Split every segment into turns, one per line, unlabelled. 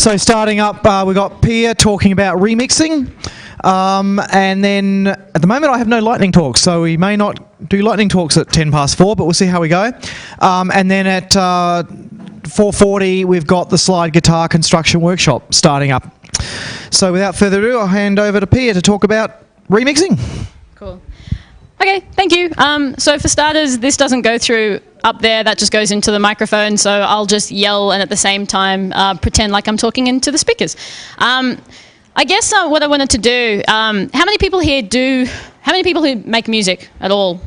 So starting up, we've got Pia talking about remixing. And then at the moment I have no lightning talks, so we may not do lightning talks at 4:10, but we'll see how we go. And then at 4:40 we've got the slide guitar construction workshop starting up. So without further ado, I'll hand over to Pia to talk about remixing.
Cool. Okay, thank you. So for starters, this doesn't go through up there, that just goes into the microphone, so I'll just yell and at the same time pretend like I'm talking into the speakers. I guess what I wanted to do, how many people here who make music at all?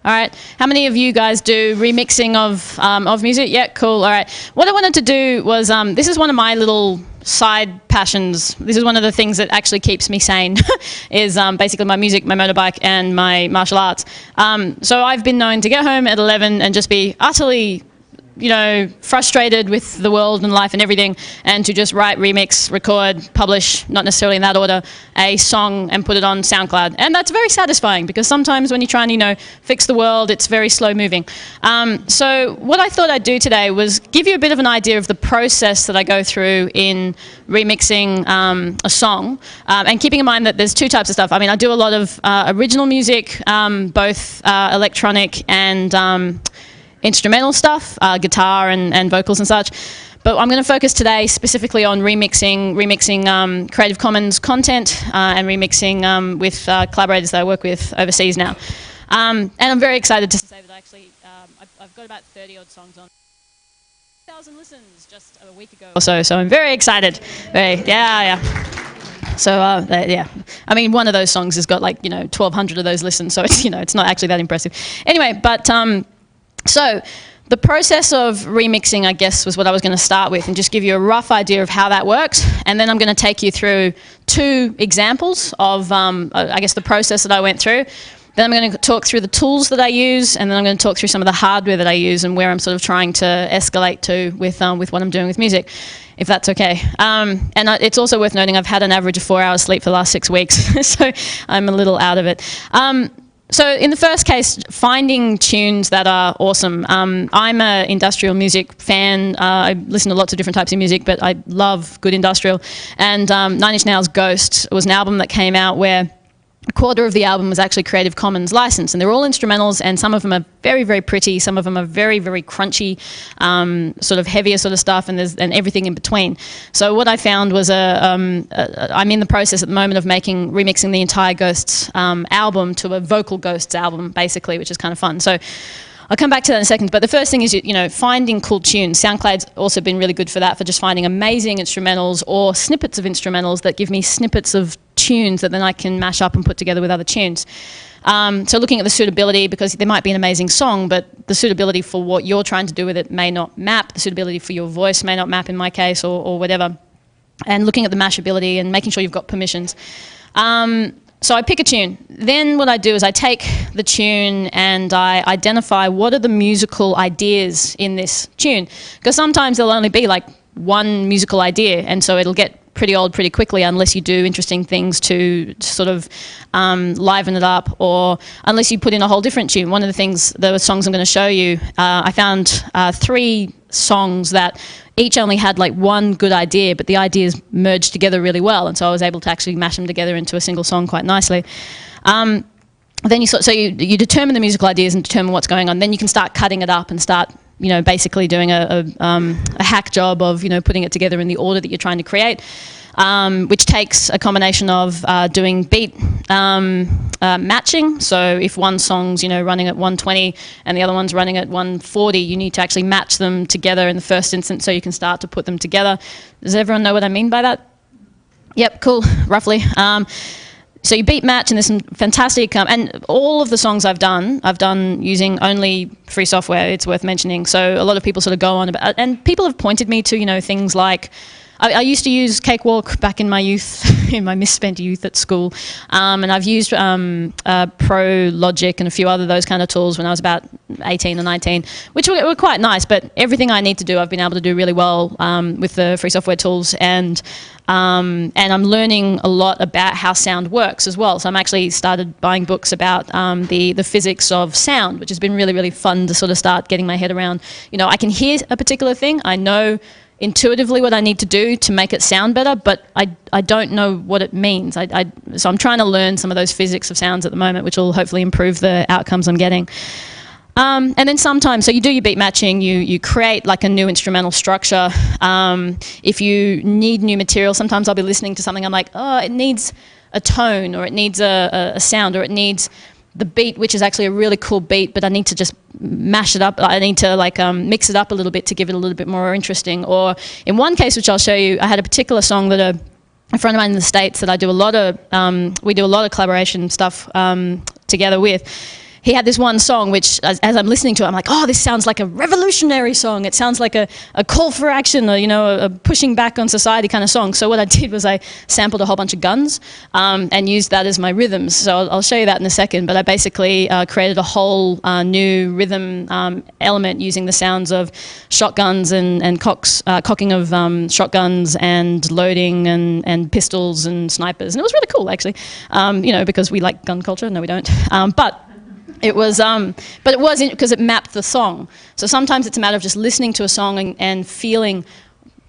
All right, how many of you guys do remixing of music? Yeah, cool, all right. What I wanted to do was, this is one of my little side passions. This is one of the things that actually keeps me sane, is basically my music, my motorbike, and my martial arts. So I've been known to get home at 11 and just be utterly, frustrated with the world and life and everything, and to just write, remix, record, publish, not necessarily in that order, a song and put it on SoundCloud. And that's very satisfying, because sometimes when you try and, fix the world, it's very slow moving. So what I thought I'd do today was give you a bit of an idea of the process that I go through in remixing a song, and keeping in mind that there's two types of stuff. I mean, I do a lot of original music, both electronic and instrumental stuff, guitar and vocals and such. But I'm going to focus today specifically on remixing Creative Commons content and remixing with collaborators that I work with overseas now. And I'm very excited to say that actually I've got about 30 odd songs on. 1,000 listens just a week ago or so I'm very excited. Yeah. So yeah, I mean, one of those songs has got 1,200 of those listens, so it's it's not actually that impressive. Anyway, but so the process of remixing, I guess, was what I was going to start with, and just give you a rough idea of how that works. And then I'm going to take you through two examples of, I guess, the process that I went through. Then I'm going to talk through the tools that I use, and then I'm going to talk through some of the hardware that I use and where I'm sort of trying to escalate to with what I'm doing with music, if that's okay. And it's also worth noting I've had an average of 4 hours sleep for the last 6 weeks, so I'm a little out of it. So in the first case, finding tunes that are awesome. I'm an industrial music fan. I listen to lots of different types of music, but I love good industrial. And 9 Inch Nails' Ghost was an album that came out where a quarter of the album was actually Creative Commons licensed, and they're all instrumentals, and some of them are very, very pretty, some of them are very, very crunchy, sort of heavier sort of stuff, and everything in between. So what I found was I'm in the process at the moment of remixing the entire Ghosts album to a vocal Ghosts album, basically, which is kind of fun. So I'll come back to that in a second, but the first thing is, finding cool tunes. SoundCloud's also been really good for that, for just finding amazing instrumentals or snippets of instrumentals that give me snippets of tunes that then I can mash up and put together with other tunes. So looking at the suitability, because there might be an amazing song, but the suitability for what you're trying to do with it may not map. The suitability for your voice may not map in my case, or whatever. And looking at the mashability and making sure you've got permissions. So I pick a tune. Then what I do is I take the tune and I identify what are the musical ideas in this tune. Because sometimes there'll only be one musical idea, and so it'll get pretty old pretty quickly unless you do interesting things to sort of liven it up, or unless you put in a whole different tune. One of the songs I'm going to show you, I found 3 songs that each only had one good idea, but the ideas merged together really well, and so I was able to actually mash them together into a single song quite nicely. Then you determine the musical ideas and determine what's going on. Then you can start cutting it up and start basically doing a hack job of putting it together in the order that you're trying to create, which takes a combination of doing beat matching. So if one song's running at 120 and the other one's running at 140, you need to actually match them together in the first instance so you can start to put them together. Does everyone know what I mean by that? Yep, cool, roughly. So you beat match, and there's some fantastic, and all of the songs I've done using only free software, it's worth mentioning. So a lot of people sort of go on about, and people have pointed me to, things like, I used to use Cakewalk back in my youth, in my misspent youth at school, and I've used Pro Logic and a few other those kind of tools when I was about 18 or 19, which were quite nice, but everything I need to do I've been able to do really well with the free software tools, and I'm learning a lot about how sound works as well. So I'm actually started buying books about the physics of sound, which has been really, really fun to sort of start getting my head around. I can hear a particular thing, I know intuitively what I need to do to make it sound better, but I don't know what it means. So I'm trying to learn some of those physics of sounds at the moment, which will hopefully improve the outcomes I'm getting. And then sometimes, so you do your beat matching, you create like a new instrumental structure. If you need new material, sometimes I'll be listening to something, I'm like, oh, it needs a tone, or it needs a sound, or it needs the beat, which is actually a really cool beat, but I need to just mash it up. I need to like mix it up a little bit to give it a little bit more interesting. Or in one case, which I'll show you, I had a particular song that a friend of mine in the States that I do a lot of, we do a lot of collaboration stuff together with. He had this one song which, as I'm listening to it, I'm like, oh, this sounds like a revolutionary song. It sounds like a call for action, or, you know, a pushing back on society kind of song. So what I did was I sampled a whole bunch of guns and used that as my rhythms. So I'll show you that in a second. But I basically created a whole new rhythm element using the sounds of shotguns and cocking of shotguns and loading and pistols and snipers. And it was really cool, actually, you know, because we like gun culture. No, we don't. But it was, but it wasn't because it mapped the song. So sometimes it's a matter of just listening to a song and feeling,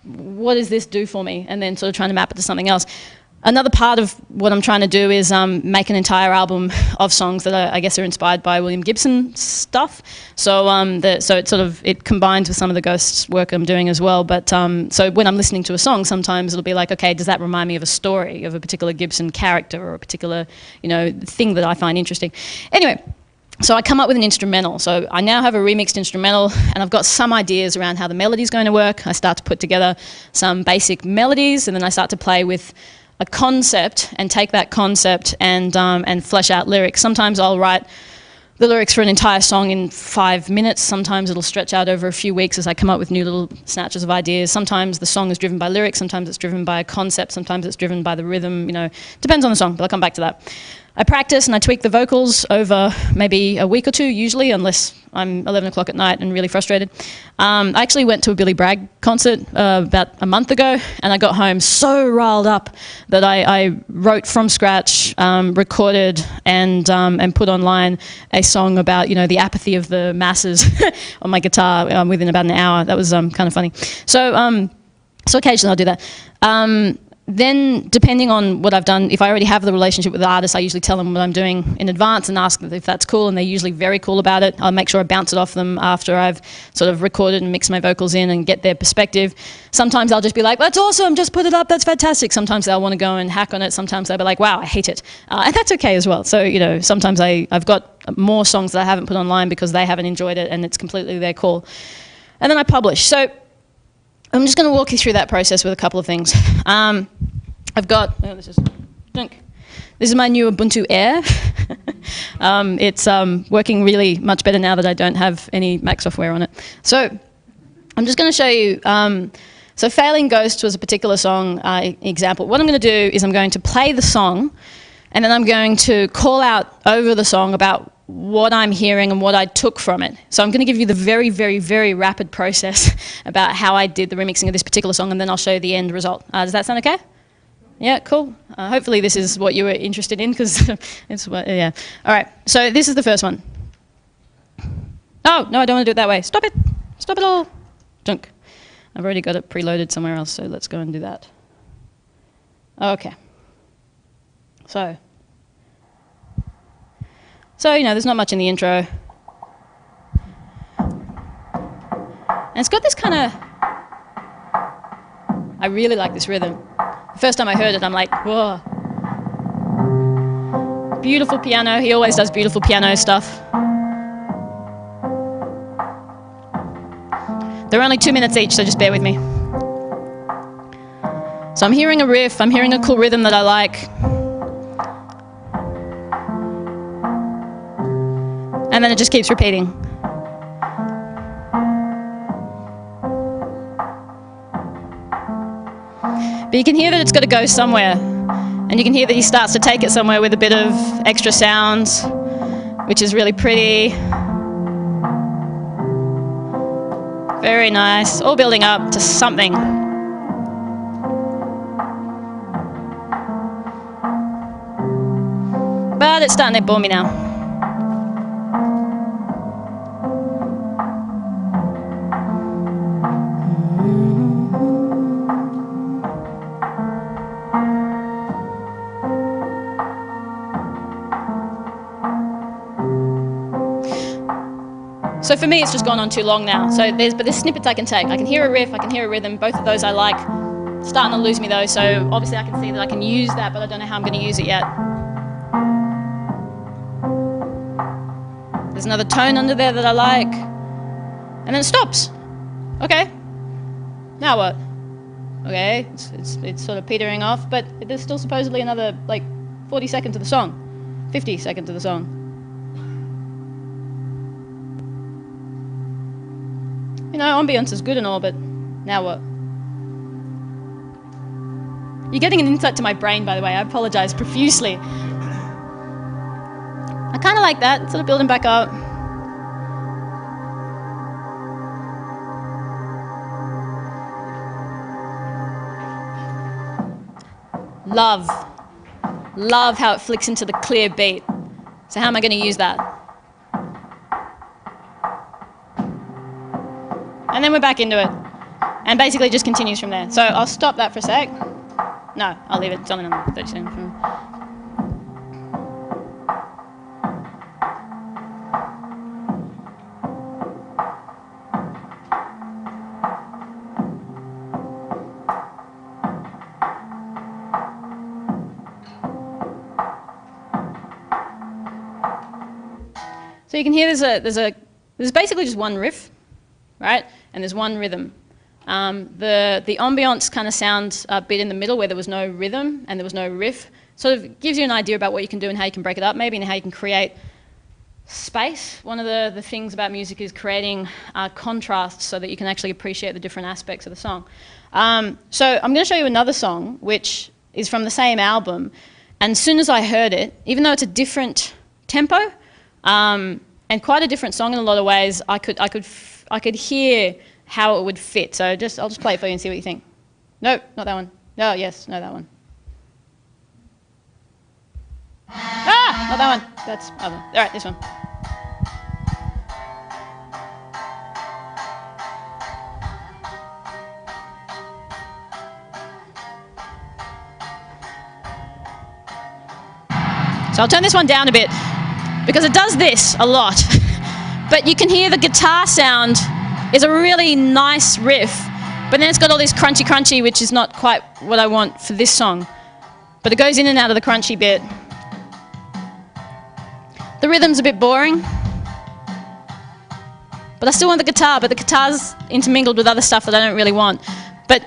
what does this do for me? And then sort of trying to map it to something else. Another part of what I'm trying to do is make an entire album of songs that I guess are inspired by William Gibson stuff. So so it combines with some of the Ghosts work I'm doing as well. But so when I'm listening to a song, sometimes it'll be like, okay, does that remind me of a story, of a particular Gibson character, or a particular, you know, thing that I find interesting? Anyway. So I come up with an instrumental. So I now have a remixed instrumental, and I've got some ideas around how the melody's going to work. I start to put together some basic melodies, and then I start to play with a concept and take that concept and flesh out lyrics. Sometimes I'll write the lyrics for an entire song in 5 minutes. Sometimes it'll stretch out over a few weeks as I come up with new little snatches of ideas. Sometimes the song is driven by lyrics, sometimes it's driven by a concept, sometimes it's driven by the rhythm, you know, depends on the song, but I'll come back to that. I practice and I tweak the vocals over maybe a week or two, usually, unless I'm 11 o'clock at night and really frustrated. I actually went to a Billy Bragg concert about a month ago, and I got home so riled up that I wrote from scratch, recorded, and put online a song about, you know, the apathy of the masses on my guitar within about an hour. That was kind of funny. So occasionally I'll do that. Then, depending on what I've done, if I already have the relationship with the artist, I usually tell them what I'm doing in advance and ask if that's cool, and they're usually very cool about it. I'll make sure I bounce it off them after I've sort of recorded and mixed my vocals in and get their perspective. Sometimes I'll just be like, that's awesome, just put it up, that's fantastic. Sometimes they'll want to go and hack on it. Sometimes they'll be like, wow, I hate it. And that's okay as well. So, you know, sometimes I've got more songs that I haven't put online because they haven't enjoyed it and it's completely their call. And then I publish. So I'm just going to walk you through that process with a couple of things. I've got, oh, this is my new Ubuntu Air. It's working really much better now that I don't have any Mac software on it. So I'm just going to show you, so Failing Ghost was a particular song example. What I'm going to do is I'm going to play the song, and then I'm going to call out over the song about what I'm hearing and what I took from it. So I'm going to give you the very, very, very rapid process about how I did the remixing of this particular song, and then I'll show you the end result. Does that sound okay? Yeah, cool. Hopefully this is what you were interested in, because it's what, yeah. All right, so this is the first one. Oh, no, I don't want to do it that way. Stop it. Stop it all. Junk. I've already got it preloaded somewhere else, so let's go and do that. Okay. So, you know, there's not much in the intro. And it's got this kind of, I really like this rhythm. The first time I heard it, I'm like, whoa. Beautiful piano. He always does beautiful piano stuff. They're only 2 minutes each, so just bear with me. So I'm hearing a riff, I'm hearing a cool rhythm that I like. And then it just keeps repeating. But you can hear that it's got to go somewhere. And you can hear that he starts to take it somewhere with a bit of extra sounds, which is really pretty. Very nice. All building up to something. But it's starting to bore me now. So for me, it's just gone on too long now. So there's snippets I can take. I can hear a riff, I can hear a rhythm. Both of those I like. Starting to lose me though, so obviously I can see that I can use that, but I don't know how I'm going to use it yet. There's another tone under there that I like. And then it stops. Okay. Now what? Okay, it's sort of petering off, but there's still supposedly another, like, 40 seconds of the song. 50 seconds of the song. You know, ambience is good and all, but now what? You're getting an insight to my brain, by the way. I apologize profusely. I kind of like that, sort of building back up. Love how it flicks into the clear beat. So how am I going to use that? And then we're back into it. And basically just continues from there. So I'll stop that for a sec. No, I'll leave it. It's only on 30 seconds. So you can hear there's basically just one riff, right? And there's one rhythm. The ambience kind of sounds a bit in the middle where there was no rhythm and there was no riff. Sort of gives you an idea about what you can do and how you can break it up maybe, and how you can create space. One of the things about music is creating contrasts so that you can actually appreciate the different aspects of the song. So I'm going to show you another song which is from the same album, and as soon as I heard it, even though it's a different tempo and quite a different song in a lot of ways, I could hear how it would fit. So I'll just play it for you and see what you think. No, not that one. No, yes, no, that one. Ah, not that one. That's other. All right, this one. So I'll turn this one down a bit because it does this a lot. But you can hear the guitar sound is a really nice riff, but then it's got all this crunchy, which is not quite what I want for this song. But it goes in and out of the crunchy bit. The rhythm's a bit boring, but I still want the guitar, but the guitar's intermingled with other stuff that I don't really want. But,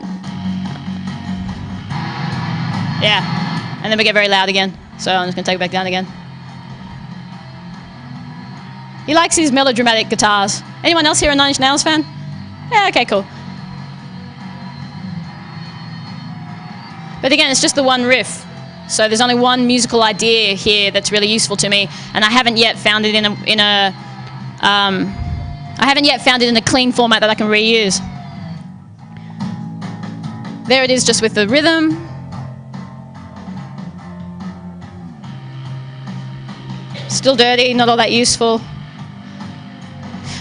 yeah, and then we get very loud again, so I'm just going to take it back down again. He likes his melodramatic guitars. Anyone else here a Nine Inch Nails fan? Yeah, okay, cool. But again, it's just the one riff. So there's only one musical idea here that's really useful to me, and I haven't yet found it in a clean format that I can reuse. There it is, just with the rhythm. Still dirty, not all that useful.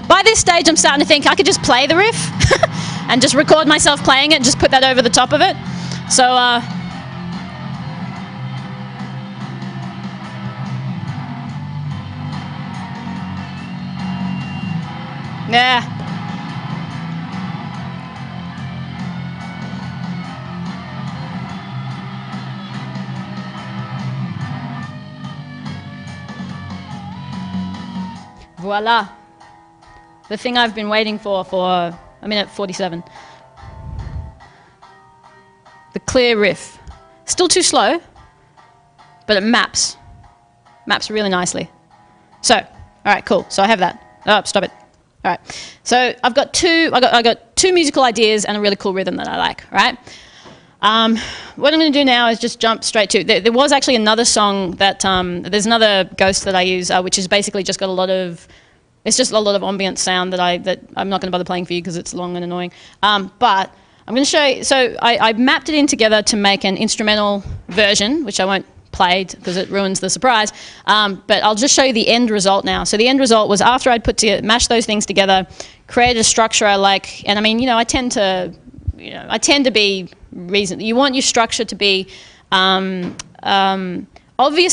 By this stage, I'm starting to think I could just play the riff and just record myself playing it and just put that over the top of it. So, yeah. Voila. The thing I've been waiting for a minute 47. The clear riff. Still too slow, but it maps really nicely. So, all right, cool. So I have that. Oh, stop it. All right. So I've got I got two musical ideas and a really cool rhythm that I like, right? What I'm going to do now is just jump straight to, there was actually another song that, there's another Ghost that I use, which is basically just got a lot of, it's just a lot of ambient sound that I'm not going to bother playing for you because it's long and annoying. But I'm going to show you, so I mapped it in together to make an instrumental version, which I won't play because it ruins the surprise. But I'll just show you the end result now. So the end result was after I'd mashed those things together, created a structure I like, and I mean, I tend to be reasonable. You want your structure to be obvious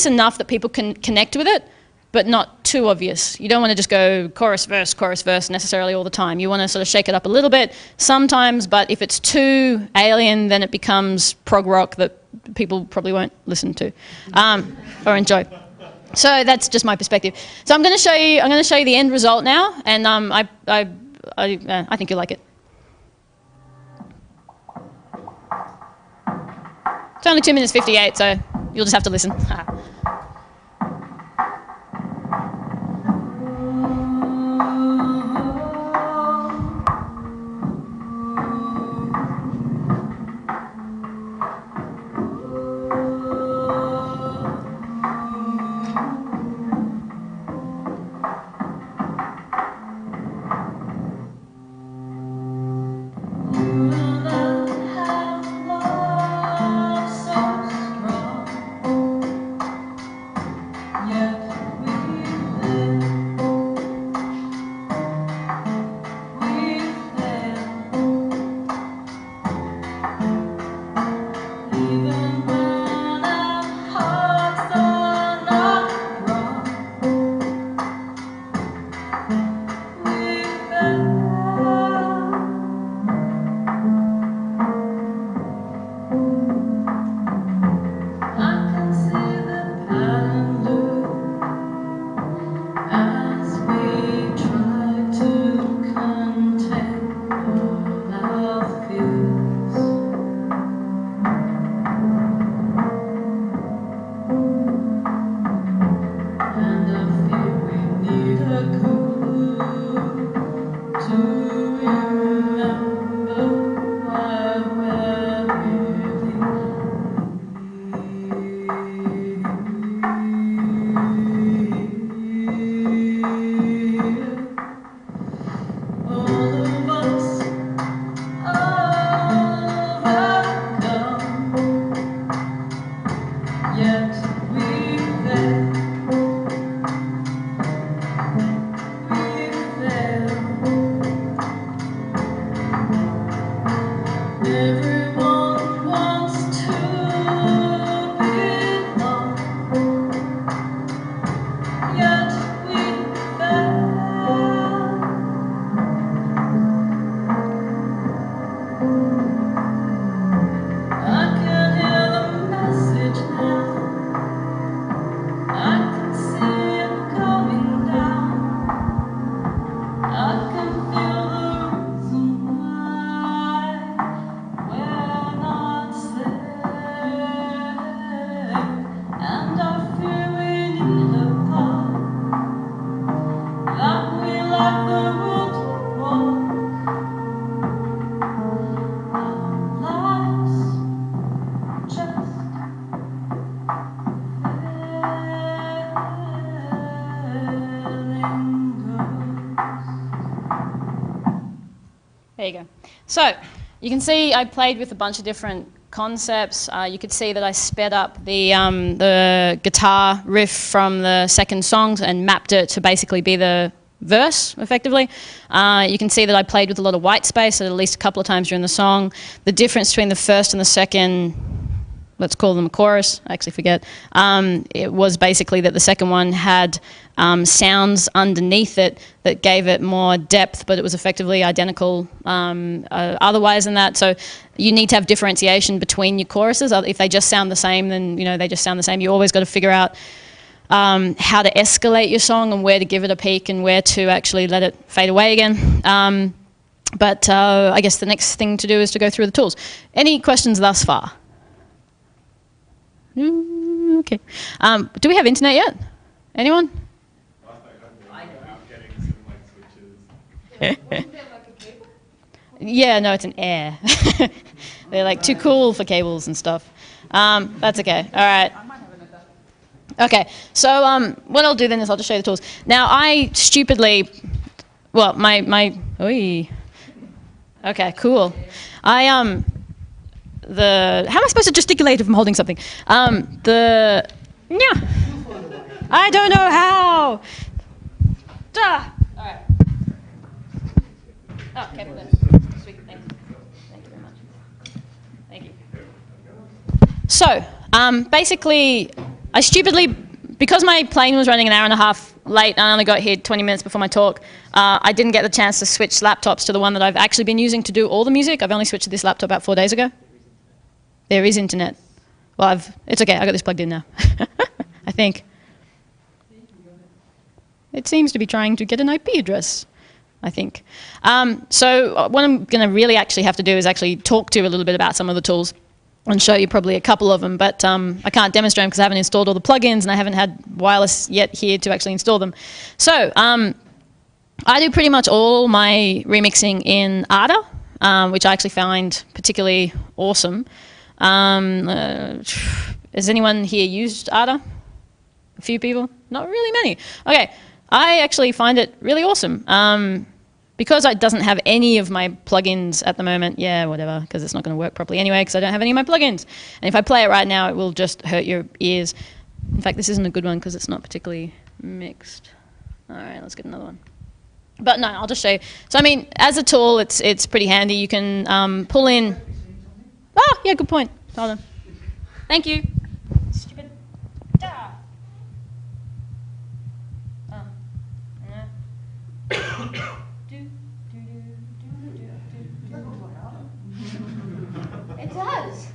enough that people can connect with it, but not too obvious. You don't want to just go chorus, verse necessarily all the time. You want to sort of shake it up a little bit sometimes, but if it's too alien, then it becomes prog rock that people probably won't listen to or enjoy. So that's just my perspective. So I'm going to show you the end result now, and I think you'll like it. It's only 2 minutes 58, so you'll just have to listen. There you go. So you can see I played with a bunch of different concepts. You could see that I sped up the guitar riff from the second song and mapped it to basically be the verse, effectively. You can see that I played with a lot of white space at least a couple of times during the song. The difference between the first and the second, let's call them a chorus, I actually forget, it was basically that the second one had sounds underneath it that gave it more depth, but it was effectively identical otherwise than that. So you need to have differentiation between your choruses. If they just sound the same, then they just sound the same. You always got to figure out how to escalate your song and where to give it a peak and where to actually let it fade away again. But I guess the next thing to do is to go through the tools. Any questions thus far? Okay. Do we have internet yet? Anyone? Yeah, no, it's an air. They're like too cool for cables and stuff. That's okay. All right. Okay, so what I'll do then is I'll just show you the tools. Now I stupidly, well, oy. Okay, cool. How am I supposed to gesticulate if I'm holding something? Yeah. I don't know how. Duh. All right. Oh, okay, sweet, thank you. Thank you very much. Thank you. So, basically, I stupidly because my plane was running an hour and a half late, and I only got here 20 minutes before my talk, I didn't get the chance to switch laptops to the one that I've actually been using to do all the music. I've only switched to this laptop about 4 days ago. There is internet. Well, it's okay, I got this plugged in now. I think. It seems to be trying to get an IP address, I think. So what I'm going to really actually have to do is actually talk to you a little bit about some of the tools and show you probably a couple of them, but I can't demonstrate them because I haven't installed all the plugins and I haven't had wireless yet here to actually install them. So I do pretty much all my remixing in Ardour, which I actually find particularly awesome. Has anyone here used Ardour? A few people? Not really many. Okay, I actually find it really awesome. Because it doesn't have any of my plugins at the moment, yeah, whatever, because it's not going to work properly anyway because I don't have any of my plugins. And if I play it right now, it will just hurt your ears. In fact, this isn't a good one because it's not particularly mixed. All right, let's get another one. But no, I'll just show you. So I mean, as a tool, it's pretty handy. You can pull in. Oh, yeah, good point. Hold on. Thank you. Stupid. Ah. Oh. Yeah. It does.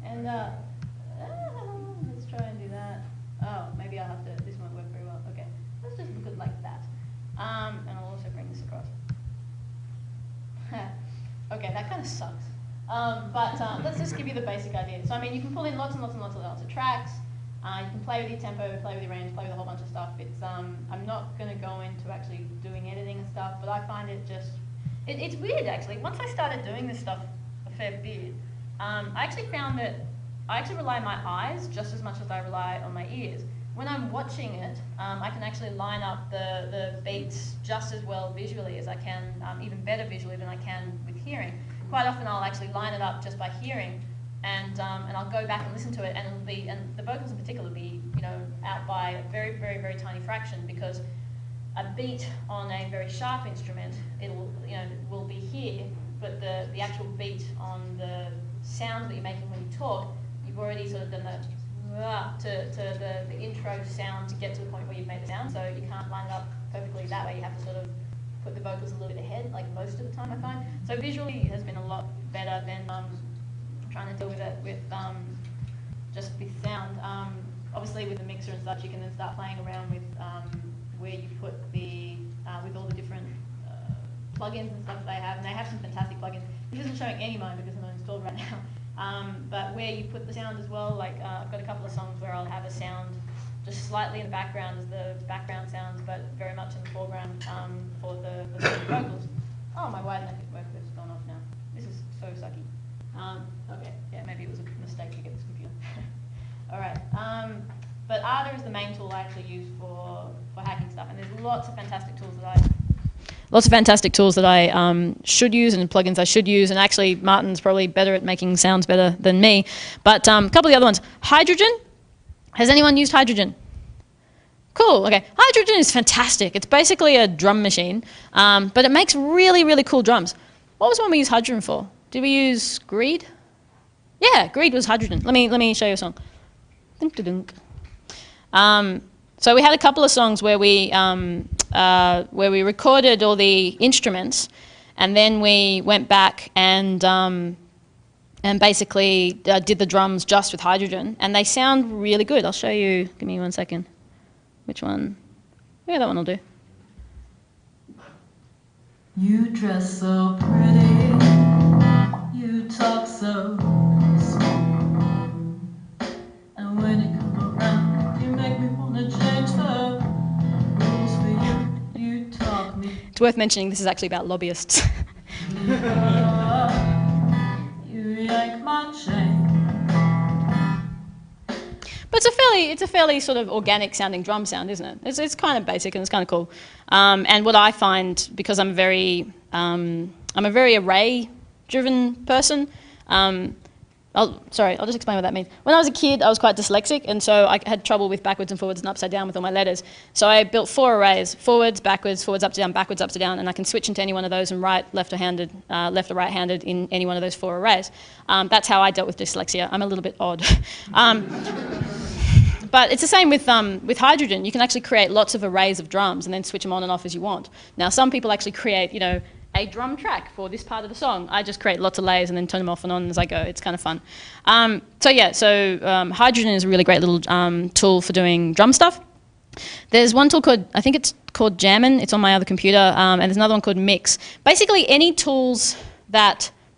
And let's try and do that. Oh, maybe I'll have to. This won't work very well. Okay, let's just look at it like that. And I'll also bring this across. Okay, that kind of sucks. But let's just give you the basic idea. So I mean, you can pull in lots and lots and lots of tracks. You can play with your tempo, play with your range, play with a whole bunch of stuff. It's I'm not going to go into actually doing editing and stuff, but I find it just it's weird actually. Once I started doing this stuff a fair bit, I actually found that I actually rely on my eyes just as much as I rely on my ears. When I'm watching it, I can actually line up the beats just as well visually as I can, even better visually than I can with hearing. Quite often I'll actually line it up just by hearing, and I'll go back and listen to it, and it'll be, and the vocals in particular will be, you know, out by a very, very, very tiny fraction, because a beat on a very sharp instrument, it'll, you know, will be here, but the actual beat on the sound that you're making when you talk, you've already sort of done the to the intro sound to get to the point where you've made the sound, so you can't line it up perfectly that way. You have to sort of put the vocals a little bit ahead, like most of the time I find. So visually it has been a lot better than trying to deal with it with just with sound. Obviously with the mixer and such, you can then start playing around with where you put the with all the different plugins and stuff they have, and they have some fantastic plugins. This isn't showing any of mine because they're not installed right now. But where you put the sound as well, like I've got a couple of songs where I'll have a sound just slightly in the background as the background sounds, but very much in the foreground for the vocals. Oh, my wide network has gone off now. This is so sucky. Okay, yeah, maybe it was a mistake to get this computer. All right, but Ardour is the main tool I actually use for hacking stuff, and there's lots of fantastic tools that I should use, and plugins I should use, and actually Martin's probably better at making sounds better than me. But a couple of the other ones. Hydrogen. Has anyone used Hydrogen? Cool, okay. Hydrogen is fantastic. It's basically a drum machine, but it makes really, really cool drums. What was the one we used Hydrogen for? Did we use Greed? Yeah, Greed was Hydrogen. Let me show you a song. So we had a couple of songs where we recorded all the instruments, and then we went back and basically did the drums just with Hydrogen, and they sound really good. I'll show you. Give me 1 second. Which one? Yeah, that one will do.
You dress so pretty, you talk so smooth, and when you come around, you make me want to change the rules for you. You talk me.
It's worth mentioning this is actually about lobbyists.
You yank my chain.
But it's a fairly sort of organic sounding drum sound, isn't it? It's kind of basic and it's kind of cool. And what I find, because I'm a very array driven person. I'll just explain what that means. When I was a kid, I was quite dyslexic, and so I had trouble with backwards and forwards and upside down with all my letters. So I built 4 arrays: forwards, backwards, upside down, backwards, upside down, and I can switch into any one of those and write left or right-handed in any one of those 4 arrays. That's how I dealt with dyslexia. I'm a little bit odd. But it's the same with hydrogen. You can actually create lots of arrays of drums and then switch them on and off as you want. Now, some people actually create, you know, a drum track for this part of the song. I just create lots of layers and then turn them off and on as I go. It's kind of fun. Hydrogen is a really great little tool for doing drum stuff. There's one tool called, I think it's called Jammin'. It's on my other computer. And there's another one called Mix. Basically, any tools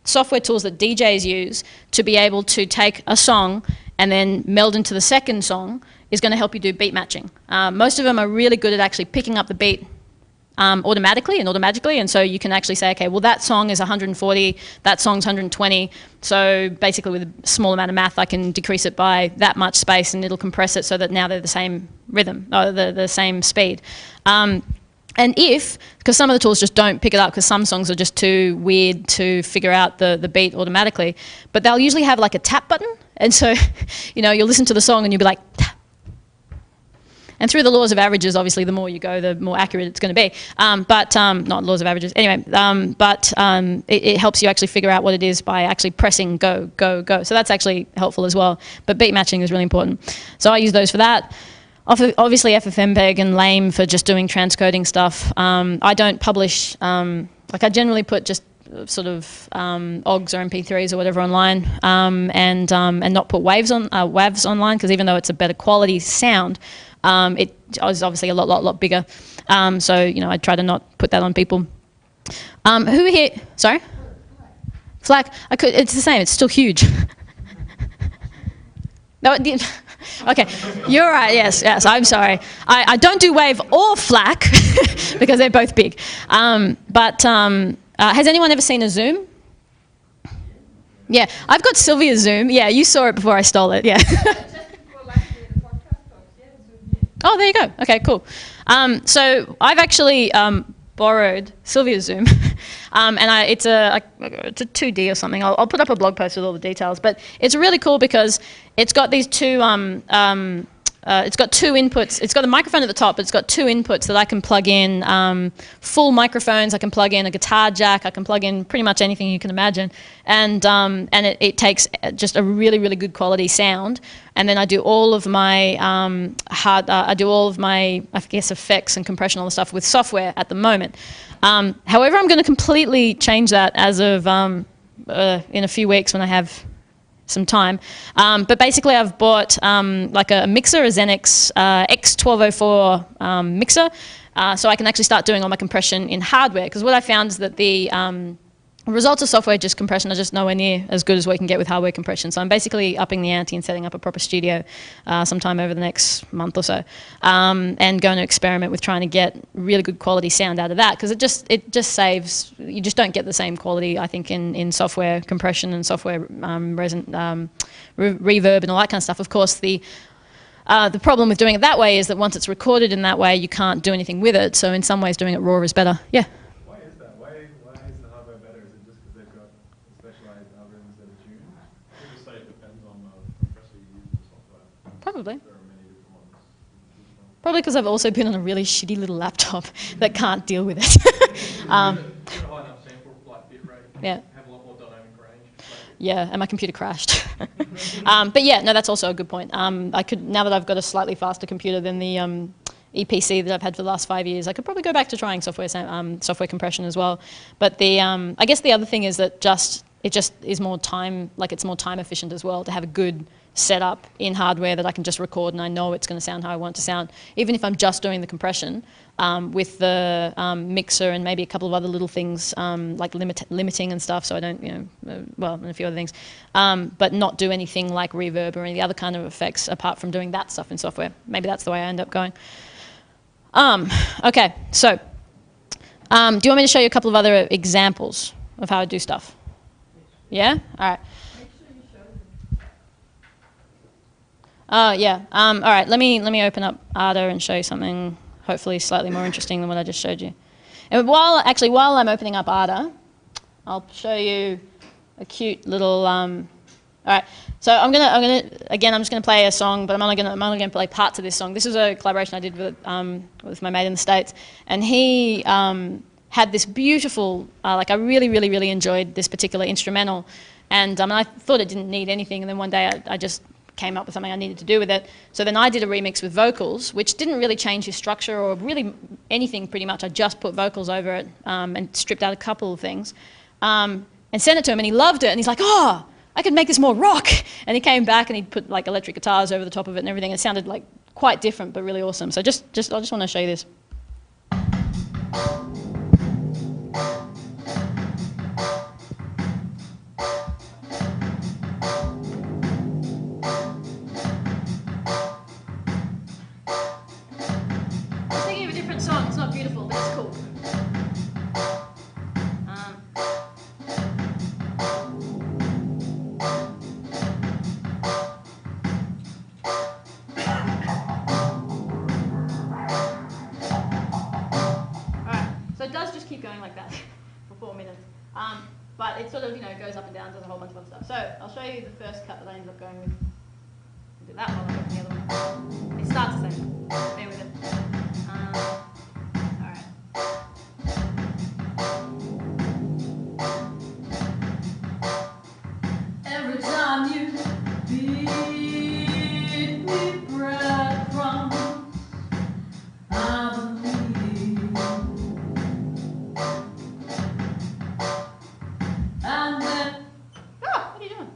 software tools that DJs use to be able to take a song and then meld into the second song is going to help you do beat matching. Most of them are really good at actually picking up the beat automatically and automagically, and so you can actually say, okay, well that song is 140, that song's 120, so basically with a small amount of math I can decrease it by that much space and it'll compress it so that now they're the same rhythm, or the same speed. And because some of the tools just don't pick it up because some songs are just too weird to figure out the beat automatically, but they'll usually have like a tap button, and so you know, you'll listen to the song and you'll be like, tap. And through the laws of averages, obviously, the more you go, the more accurate it's going to be. Not laws of averages. Anyway, it helps you actually figure out what it is by actually pressing go, go, go. So that's actually helpful as well. But beat matching is really important. So I use those for that. Obviously, FFmpeg and Lame for just doing transcoding stuff. I don't publish, like I generally put just sort of OGs or MP3s or whatever online, and not put WAVs online, because even though it's a better quality sound, it is obviously a lot bigger. So, you know, I try to not put that on people. Who here? Sorry? FLAC. It's the same. It's still huge. No, okay. You're right. Yes. I'm sorry. I don't do WAVE or FLAC because they're both big. Has anyone ever seen a Zoom? Yeah. I've got Sylvia's Zoom. Yeah. You saw it before I stole it. Yeah. Oh, there you go. Okay, cool. So I've actually borrowed Sylvia's Zoom, and it's a 2D or something. I'll put up a blog post with all the details. But it's really cool because it's got these two. It's got two inputs. It's got a microphone at the top, but it's got two inputs that I can plug in. Full microphones. I can plug in a guitar jack. I can plug in pretty much anything you can imagine, and it takes just a really good quality sound. And then I do all of my I guess effects and compression, all the stuff with software at the moment. However, I'm going to completely change that as of in a few weeks when I have some time. But basically I've bought like a mixer, a Xenix X1204 mixer, so I can actually start doing all my compression in hardware, because what I found is that the results of software just compression are just nowhere near as good as what you can get with hardware compression. So I'm basically upping the ante and setting up a proper studio sometime over the next month or so, and going to experiment with trying to get really good quality sound out of that, because it just saves. You just don't get the same quality, I think, in software compression and software reverb and all that kind of stuff. Of course, the problem with doing it that way is that once it's recorded in that way, you can't do anything with it. So in some ways, doing it raw is better. Yeah. Probably. Probably because I've also been on a really shitty little laptop that can't deal with it. Yeah. Yeah, and my computer crashed. But yeah, no, that's also a good point. I could, now that I've got a slightly faster computer than the EPC that I've had for the last 5 years, I could probably go back to trying software compression as well. But I guess the other thing is that it just is more time, like it's more time efficient as well to have a good setup in hardware that I can just record and I know it's going to sound how I want it to sound. Even if I'm just doing the compression with the mixer and maybe a couple of other little things like limiting and stuff, so I don't, and a few other things, but not do anything like reverb or any other kind of effects apart from doing that stuff in software. Maybe that's the way I end up going. Okay, so do you want me to show you a couple of other examples of how I do stuff? Yeah? All right. Yeah. All right. Let me open up Arda and show you something hopefully slightly more interesting than what I just showed you. And while I'm opening up Arda, I'll show you a cute little. All right. So I'm just gonna play a song, but I'm only gonna play parts of this song. This is a collaboration I did with my mate in the States, and he had this beautiful. I really enjoyed this particular instrumental, and I thought it didn't need anything, and then one day I just came up with something I needed to do with it. So then I did a remix with vocals, which didn't really change his structure or really anything pretty much. I just put vocals over it and stripped out a couple of things. And sent it to him, and he loved it, and he's like, oh, I could make this more rock. And he came back and he put like electric guitars over the top of it and everything. It sounded like quite different, but really awesome. So I just want to show you this. I'm thinking of a different song. It's not beautiful, but it's cool. It does just keep going like that for 4 minutes. But it sort of, goes up and down, does a whole bunch of other stuff. So I'll show you the first cut that I ended up going with. I'll do that while I go to the other one. It starts the same. Bear with it. Alright.
Every time you feed me breadcrumbs, I believe. And then,
Oh, what are you doing?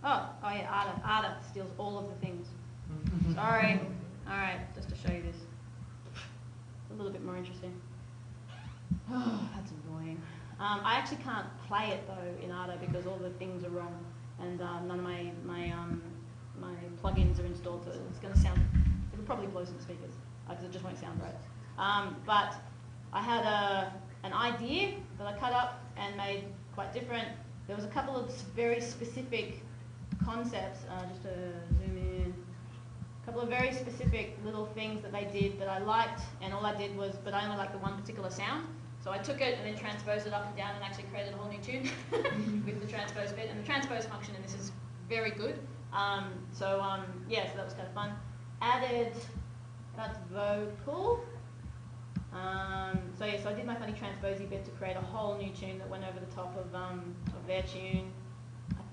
Oh yeah, Ada steals all of the things. Sorry. Alright, just to show you this. It's a little bit more interesting. Oh, that's annoying. I actually can't play it though in Ada because all the things are wrong, and none of my plugins are installed, so it's going to sound. It'll probably blow some speakers because it just won't sound right. But I had an idea that I cut up and made quite different. There was a couple of very specific concepts, just to zoom in, a couple of very specific little things that they did that I liked, and all I did was, but I only liked the one particular sound. So I took it and then transposed it up and down and actually created a whole new tune with the transpose bit. And the transpose function in this is very good. Yeah, so that was kind of fun. Added that vocal. So I did my funny transposey bit to create a whole new tune that went over the top of their tune.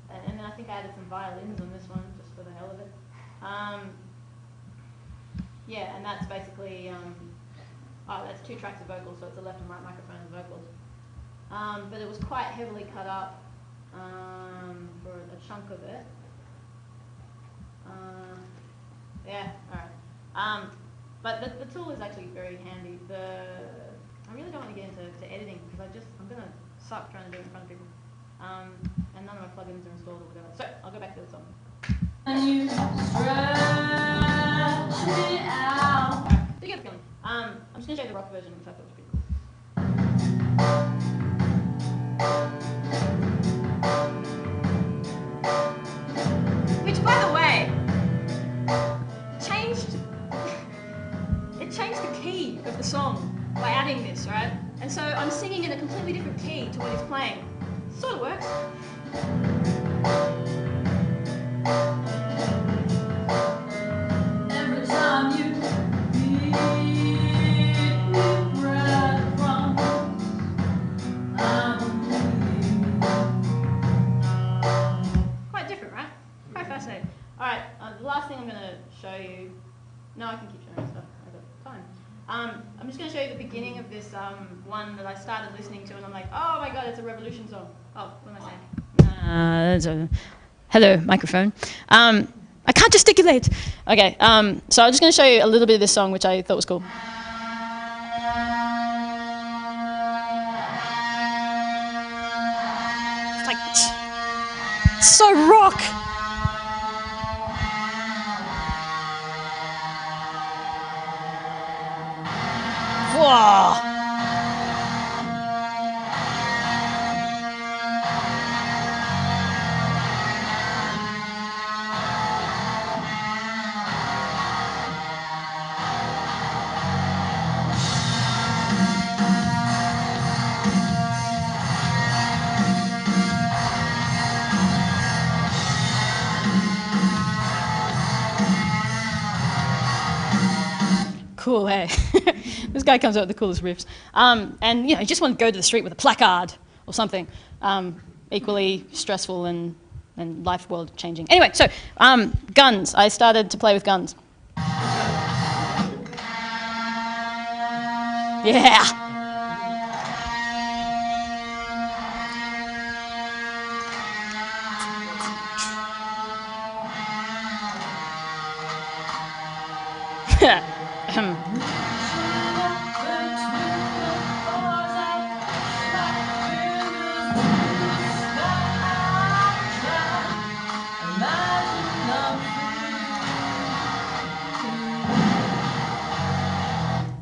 And then I think I added some violins on this one, just for the hell of it. Yeah, and that's basically, that's 2 tracks of vocals, so it's a left and right microphone and vocals. But it was quite heavily cut up for a chunk of it. Yeah, alright. But the tool is actually very handy. I really don't want to get into editing because I'm going to suck trying to do it in front of people. And none of my plugins are installed or whatever. So I'll go back to the song.
and you stretch me out.
Alright, so you get the feeling. I'm just going to show you the rock version, which I thought was pretty cool. Which, by the way, it changed the key of the song by adding this, right? And so I'm singing in a completely different key to what he's playing. Sort of works.
Every time you feed me breadcrumbs, I believe.
Quite different, right? Quite fascinating. Alright, the last thing I'm going to show you. No, I can keep showing stuff. I've got time. I'm just going to show you the beginning of this one that I started listening to, and I'm like, oh my god, it's a Revolution song. Oh, what am I saying? Hello, microphone. I can't gesticulate. Okay, so I'm just going to show you a little bit of this song, which I thought was cool. It's like, it's so rock. Whoa. Cool, hey. This guy comes out with the coolest riffs. And you just want to go to the street with a placard or something equally stressful and and life world changing. Anyway, so guns. I started to play with guns. Yeah.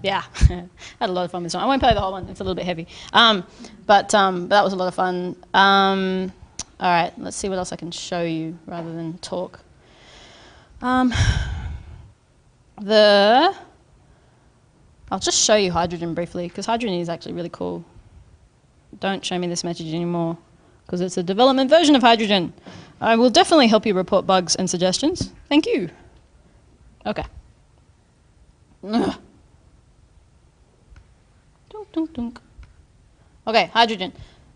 Yeah, I had a lot of fun with this one. I won't play the whole one, it's a little bit heavy. But that was a lot of fun. All right, let's see what else I can show you rather than talk. I'll just show you hydrogen briefly, because hydrogen is actually really cool. Don't show me this message anymore, because it's a development version of hydrogen. I will definitely help you report bugs and suggestions. Thank you. Okay. Ugh. Dunk, dunk, dunk. Okay, hydrogen.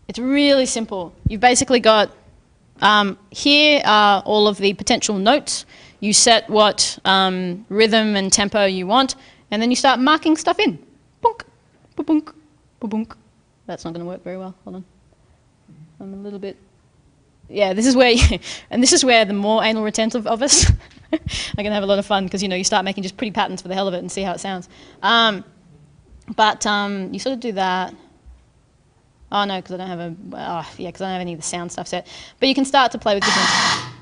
It's really simple. You've basically got, here are all of the potential notes. You set what rhythm and tempo you want, and then you start marking stuff in. Bunk, ba-bunk, ba-bunk. That's not going to work very well. Hold on. I'm a little bit... Yeah, this is where, and this is where the more anal retentive of us are going to have a lot of fun, because you start making just pretty patterns for the hell of it and see how it sounds. But you sort of do that. Oh no, because I don't have because I don't have any of the sound stuff set. But you can start to play with different...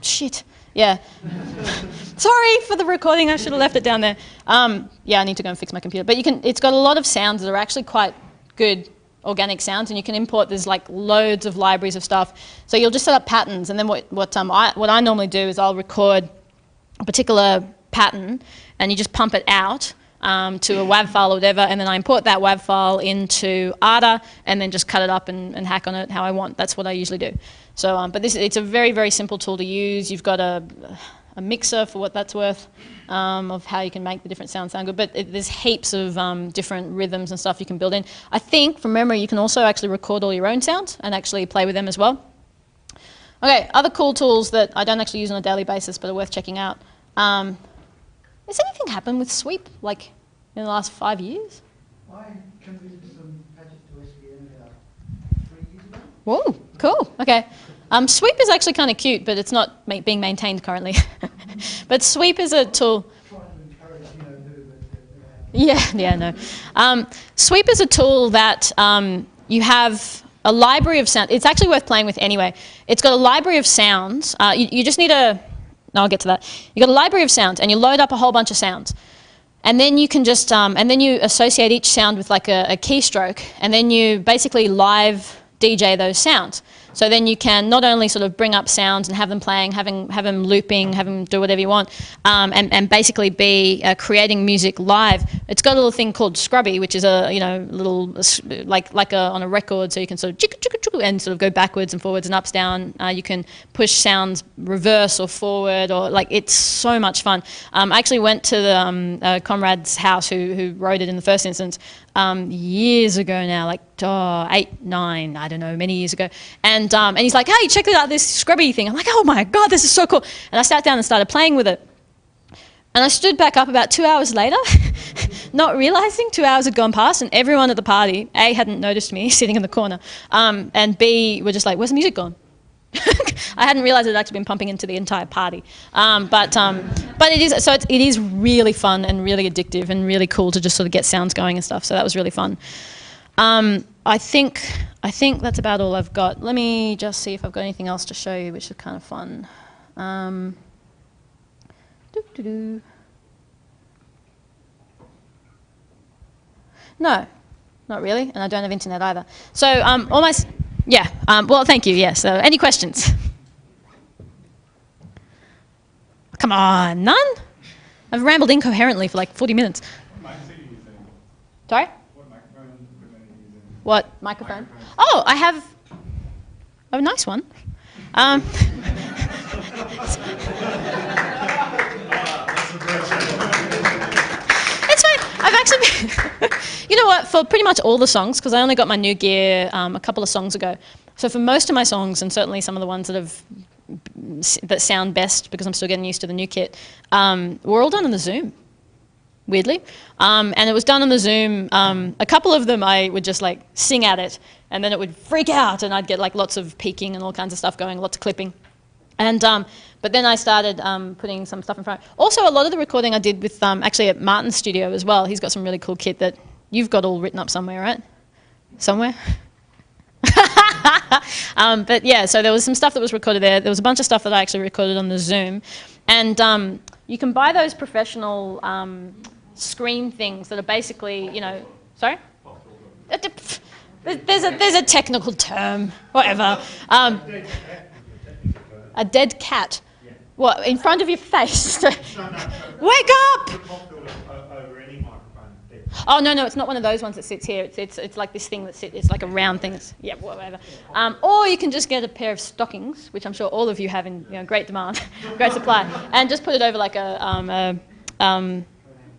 Shit. Yeah. Sorry for the recording, I should have left it down there. Yeah, I need to go and fix my computer. But it's got a lot of sounds that are actually quite good organic sounds, and you can import, there's like loads of libraries of stuff. So you'll just set up patterns, and then what I normally do is I'll record a particular pattern, and you just pump it out to a WAV file or whatever, and then I import that WAV file into ARTA, and then just cut it up and hack on it how I want. That's what I usually do. So, but it's a very, very simple tool to use. You've got a mixer, for what that's worth, of how you can make the different sounds sound good. But there's heaps of different rhythms and stuff you can build in. I think, from memory, you can also actually record all your own sounds and actually play with them as well. Okay, other cool tools that I don't actually use on a daily basis but are worth checking out. Has anything happened with Sweep, like, in the last 5 years?
I contributed some patches to SVN about 3 years ago.
Whoa, cool, okay. Sweep is actually kind of cute, but it's not being maintained currently. But Sweep is a tool...
Trying to encourage,
no. Sweep is a tool that you have a library of sound. It's actually worth playing with anyway. It's got a library of sounds. You just need a... No, I'll get to that. You've got a library of sounds, and you load up a whole bunch of sounds. And then you can just... and then you associate each sound with like a keystroke, and then you basically live DJ those sounds. So then you can not only sort of bring up sounds and have them playing, have them looping, have them do whatever you want, and basically be creating music live. It's got a little thing called Scrubby, which is a little like on a record, so you can sort of chicka chicka chicka and sort of go backwards and forwards and ups down. You can push sounds reverse or forward, or like it's so much fun. I actually went to the comrade's house who wrote it in the first instance years ago now, like 8, 9, I don't know, many years ago. And he's like, hey, check out this Scrubby thing. I'm like, oh my God, this is so cool. And I sat down and started playing with it. And I stood back up about 2 hours later, not realizing 2 hours had gone past, and everyone at the party, A, hadn't noticed me sitting in the corner, and B, were just like, where's the music gone? I hadn't realized it had actually been pumping into the entire party. But it is really fun and really addictive and really cool to just sort of get sounds going and stuff. So that was really fun. I think that's about all I've got. Let me just see if I've got anything else to show you, which is kind of fun. No, not really, and I don't have internet either. So well, thank you. Yeah. So, any questions? Come on, none? I've rambled incoherently for like 40 minutes.
What mic are you using?
Sorry?
What microphone equipment are you using?
What microphone? Oh, I have a nice one. It's fine. I've actually, you know what? For pretty much all the songs, because I only got my new gear a couple of songs ago. So for most of my songs, and certainly some of the ones that have that sound best because I'm still getting used to the new kit, were all done on the Zoom, weirdly. And it was done on the Zoom. A couple of them I would just like sing at it, and then it would freak out, and I'd get like lots of peaking and all kinds of stuff going, lots of clipping. And but then I started putting some stuff in front. Also, a lot of the recording I did with actually at Martin's studio as well. He's got some really cool kit that you've got all written up somewhere, right? Somewhere? But yeah, so there was some stuff that was recorded there. There was a bunch of stuff that I actually recorded on the Zoom. And you can buy those professional screen things that are basically, you know, sorry? There's a technical term, whatever. A dead cat. What, in front of your face? Wake up! Oh, no, it's not one of those ones that sits here. It's like this thing that sits, it's like a round thing. Yeah, whatever. Or you can just get a pair of stockings, which I'm sure all of you have in great demand, great supply, and just put it over like a coat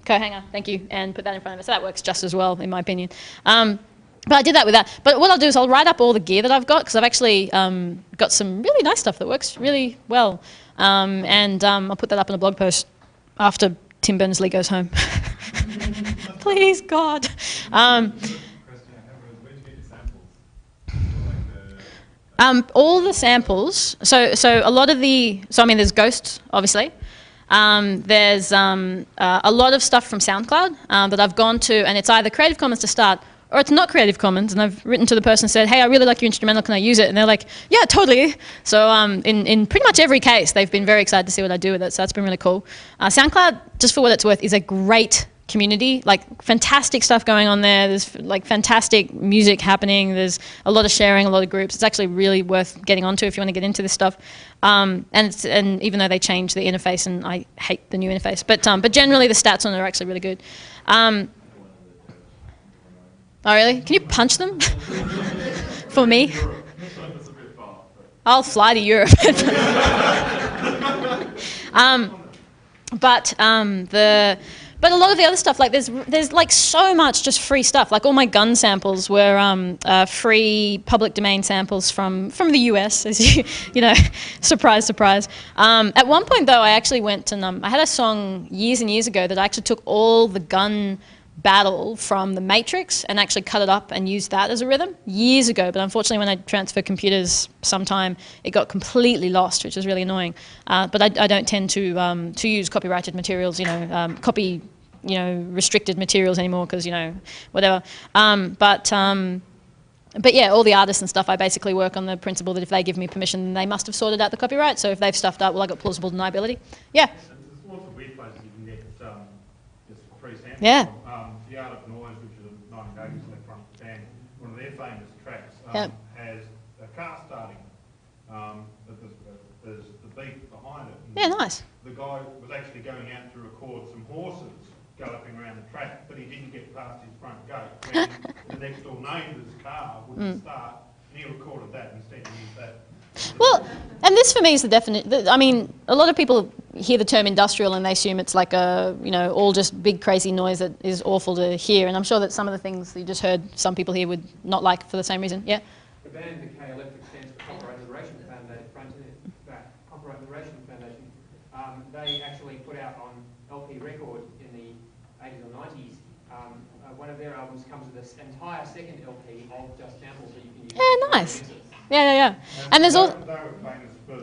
hanger, thank you, and put that in front of it. So that works just as well, in my opinion. But I did that with that. But what I'll do is I'll write up all the gear that I've got, because I've actually got some really nice stuff that works really well. And I'll put that up in a blog post after Tim Berners-Lee goes home. Please, God. All the samples. So a lot of the. So I mean, there's Ghosts, obviously. There's a lot of stuff from SoundCloud that I've gone to, and it's either Creative Commons to start, or it's not Creative Commons, and I've written to the person and said, hey, I really like your instrumental, can I use it? And they're like, yeah, totally. So in pretty much every case, they've been very excited to see what I do with it, so that's been really cool. SoundCloud, just for what it's worth, is a great community, like fantastic stuff going on there. There's like fantastic music happening. There's a lot of sharing, a lot of groups. It's actually really worth getting onto if you want to get into this stuff. And even though they changed the interface, and I hate the new interface, but generally the stats on it are actually really good. Oh, really? Can you punch them for me? I'll fly to Europe. But a lot of the other stuff, like there's like so much just free stuff. Like all my gun samples were free public domain samples from the US, as you know, surprise, surprise. At one point though, I actually went and I had a song years and years ago that I actually took all the gun battle from the Matrix and actually cut it up and used that as a rhythm years ago. But unfortunately, when I transferred computers sometime, it got completely lost, which is really annoying. But I don't tend to use copyrighted materials, restricted materials anymore because, whatever. But yeah, all the artists and stuff, I basically work on the principle that if they give me permission, then they must have sorted out the copyright. So if they've stuffed up, well, I got plausible deniability. Yeah.
There's lots of weird places you can get just free samples.
Yeah.
The Art of Noise, which is a 1980s electronic band, one of their famous tracks has a car starting, but there's the beat behind it.
Yeah, nice.
The guy was actually going out to record some horses galloping around the track, but he didn't get past his front gate. The next door neighbour's car wouldn't start, and he recorded that instead and used that.
Well, and this for me is the definite. I mean, a lot of people hear the term industrial and they assume it's like all just big crazy noise that is awful to hear. And I'm sure that some of the things that you just heard, some people here would not like for the same reason. Yeah.
The band, the K Electric, stands for Copyright Liberation Foundation. They actually put out on LP record in the 80s or 90s. One of their albums comes with this entire second LP of just samples that you can use.
Yeah, nice. Yeah. And there's all.
They were famous for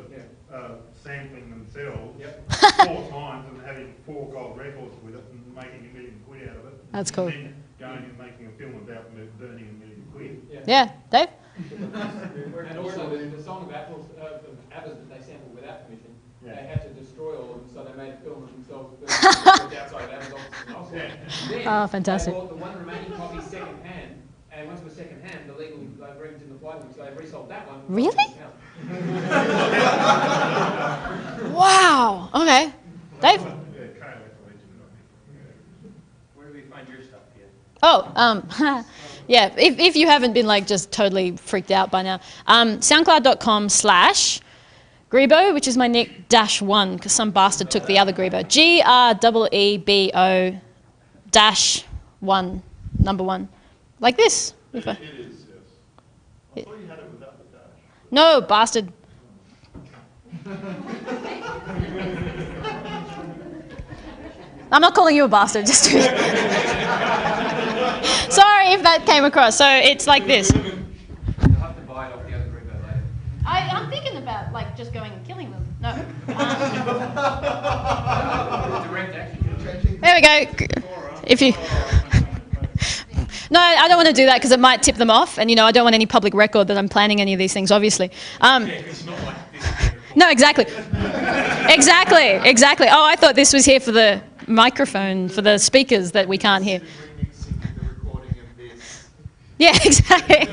sampling themselves 4 times and having 4 gold records with it and making £1 million out of it.
That's cool.
And then going and making a film about burning £1 million.
Yeah, Dave?
And also the song of Apples, Apples that they sampled without permission, they had to destroy all of them, so they made a film of themselves outside of Apple's offices. Then
Oh, fantastic.
they bought the one remaining copy second hand, and once it was second hand, the legal agreement didn't apply to them, so they resold that one.
Really? Wow. Okay. Dave?
Where do we find your stuff here?
Oh, yeah, if you haven't been like just totally freaked out by now. SoundCloud.com/Grebo, which is my nick, -1, because some bastard took the other Grebo. GREEBO -1, number 1. Like this.
It is, yes. I thought you had it without the dash.
No, bastard. I'm not calling you a bastard, just sorry if that came across. So it's like this.
You'll have to buy it off the other group later.
I'm thinking about like just going and killing them. No.
Direct action.
There we go. If you. No, I don't want to do that because it might tip them off, and I don't want any public record that I'm planning any of these things. Obviously. No, exactly. Exactly. Oh, I thought this was here for the microphone, for the speakers that we can't hear. Yeah, exactly.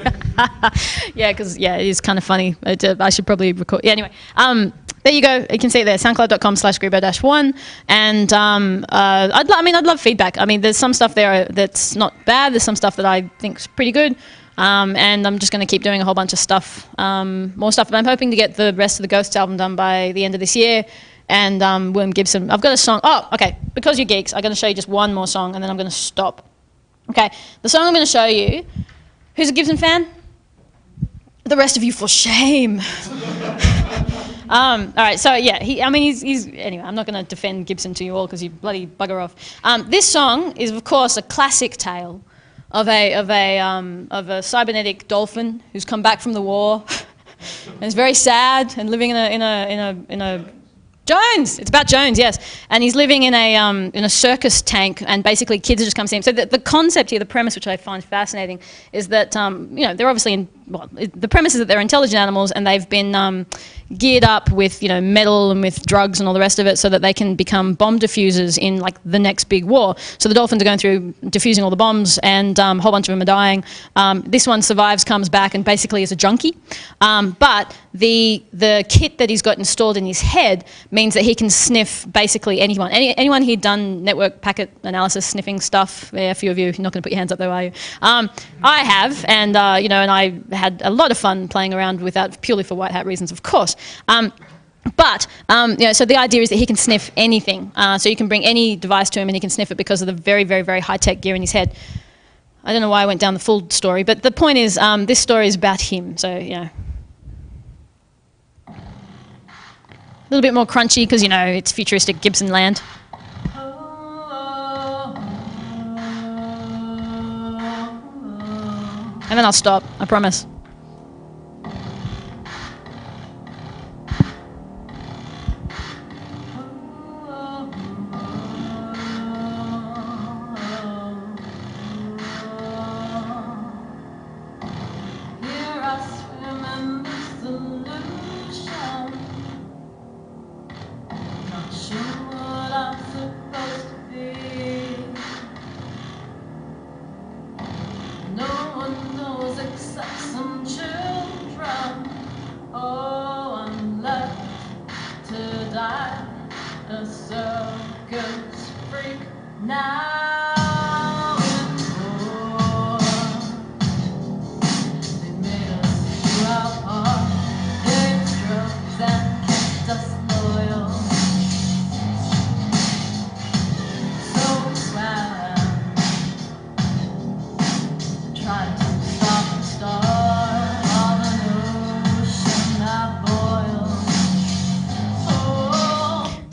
Yeah, because it is kind of funny. I should probably record. Yeah, anyway. There you go. You can see it there, soundcloud.com/Grebo-1. And I'd love feedback. I mean, there's some stuff there that's not bad. There's some stuff that I think's pretty good. And I'm just going to keep doing a whole bunch of stuff, more stuff. But I'm hoping to get the rest of the Ghosts album done by the end of this year. And William Gibson, I've got a song. Oh, okay. Because you're geeks, I'm going to show you just one more song, and then I'm going to stop. Okay. The song I'm going to show you. Who's a Gibson fan? The rest of you, for shame. All right, so yeah, he's anyway, I'm not going to defend Gibson to you all because you bloody bugger off. This song is, of course, a classic tale of a cybernetic dolphin who's come back from the war and is very sad and living in a Jones. It's about Jones, yes, and he's living in a circus tank, and basically kids are just come see him. So the concept here, the premise, which I find fascinating, is that they're obviously the premise is that they're intelligent animals, and they've been geared up with metal and with drugs and all the rest of it, so that they can become bomb diffusers in like the next big war. So the dolphins are going through diffusing all the bombs, and a whole bunch of them are dying. This one survives, comes back, and basically is a junkie. But the kit that he's got installed in his head means that he can sniff basically anyone. Anyone he'd done network packet analysis sniffing stuff. Yeah, a few of you. You're not going to put your hands up though, are you? I have, and and I had a lot of fun playing around with that purely for white hat reasons, of course. So the idea is that he can sniff anything. So you can bring any device to him and he can sniff it because of the very, very, very high-tech gear in his head. I don't know why I went down the full story, but the point is this story is about him. So, a little bit more crunchy because, it's futuristic Gibson land. And then I'll stop, I promise.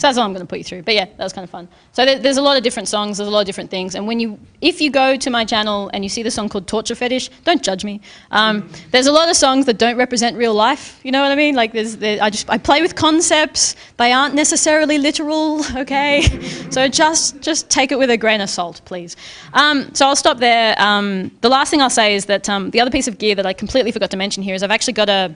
So that's all I'm going to put you through. But yeah, that was kind of fun. So there's a lot of different songs, there's a lot of different things. And if you go to my channel and you see the song called Torture Fetish, don't judge me. There's a lot of songs that don't represent real life. You know what I mean? Like I play with concepts. They aren't necessarily literal, okay? So just take it with a grain of salt, please. So I'll stop there. The last thing I'll say is that the other piece of gear that I completely forgot to mention here is I've actually got a...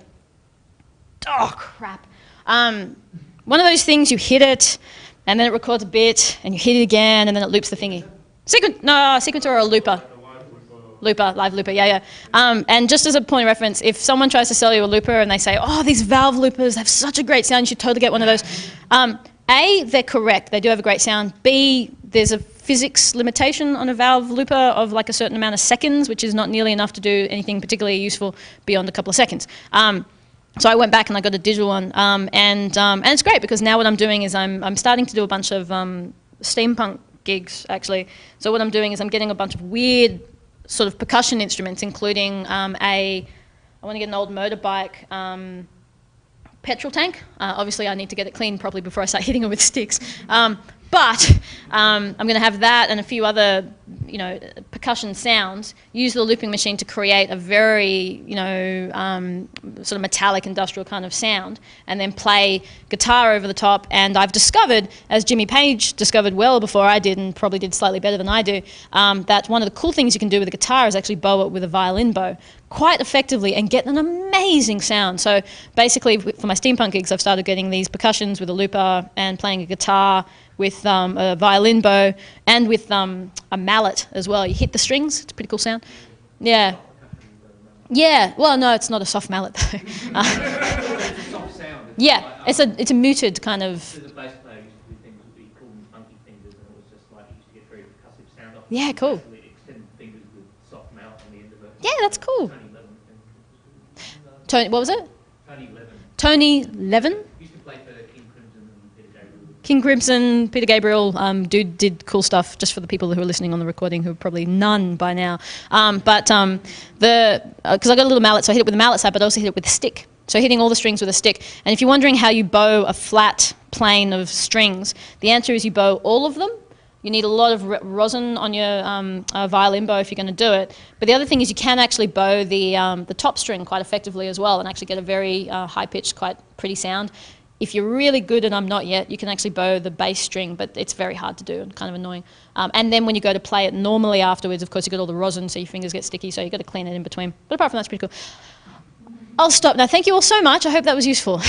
Oh, crap. One of those things, you hit it, and then it records a bit, and you hit it again, and then it loops the thingy. Sequencer or a looper. Live looper, yeah. And just as a point of reference, if someone tries to sell you a looper and they say, oh, these valve loopers have such a great sound, you should totally get one of those. A, they're correct, they do have a great sound. B, there's a physics limitation on a valve looper of like a certain amount of seconds, which is not nearly enough to do anything particularly useful beyond a couple of seconds. So I went back and I got a digital one, and it's great because now what I'm doing is I'm starting to do a bunch of steampunk gigs, actually. So what I'm doing is I'm getting a bunch of weird sort of percussion instruments, including I want to get an old motorbike petrol tank. Obviously, I need to get it cleaned properly before I start hitting it with sticks. But I'm going to have that and a few other, percussion sounds. Use the looping machine to create a very, sort of metallic industrial kind of sound, and then play guitar over the top. And I've discovered, as Jimmy Page discovered well before I did, and probably did slightly better than I do, that one of the cool things you can do with a guitar is actually bow it with a violin bow quite effectively and get an amazing sound. So basically, for my steampunk gigs, I've started getting these percussions with a looper and playing a guitar with a violin bow and with a mallet as well. You hit the strings, it's a pretty cool sound. Yeah. Yeah, well, no, it's not a soft mallet though.
It's a soft sound.
Yeah, it's a muted kind of...
The bass player used to do things that we call them funky fingers, and it was just like, you used to get very percussive sound off.
Yeah, cool.
Actually extended fingers with soft mallet on the end of it.
Yeah, that's cool.
Tony Levin.
Tony, what was it?
Tony Levin.
Tony Levin?
Used to play for King Crimson and Peter Gabriel.
King Crimson, Peter Gabriel, dude did cool stuff, just for the people who are listening on the recording, who are probably none by now. Because I got a little mallet, so I hit it with a mallet sap, but I also hit it with a stick. So hitting all the strings with a stick. And if you're wondering how you bow a flat plane of strings, the answer is you bow all of them. You need a lot of rosin on your violin bow if you're going to do it. But the other thing is you can actually bow the top string quite effectively as well and actually get a very high-pitched, quite pretty sound. If you're really good, and I'm not yet, you can actually bow the bass string, but it's very hard to do and kind of annoying. And then when you go to play it normally afterwards, of course, you've got all the rosin, so your fingers get sticky, so you've got to clean it in between. But apart from that, it's pretty cool. I'll stop now. Thank you all so much. I hope that was useful.